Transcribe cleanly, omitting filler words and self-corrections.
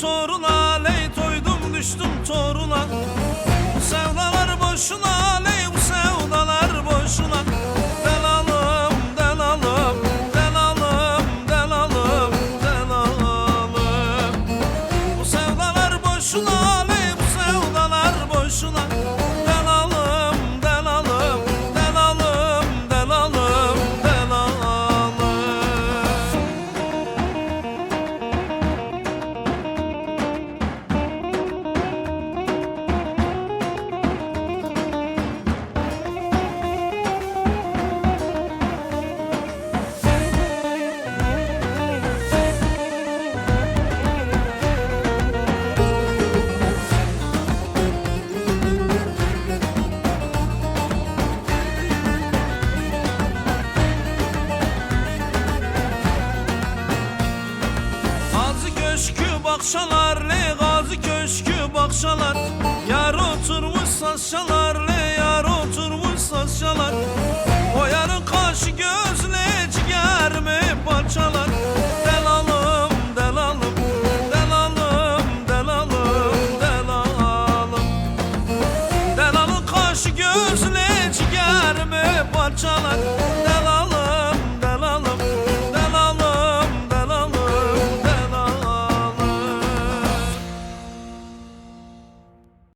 toruna, ley toydum düştüm toruna. Bu sevdalar boşuna, ley bu sevdalar boşuna. Delalım, delalım, delalım, delalım, delalım. Bu sevdalar boşuna, ley bu sevdalar boşuna. Delalım, delalım, delalım, delalım, delalım. Gazi köşkü bakşalar, le gazi köşkü bakşalar. Yar oturmuş saz çalar, le yar oturmuş saz çalar.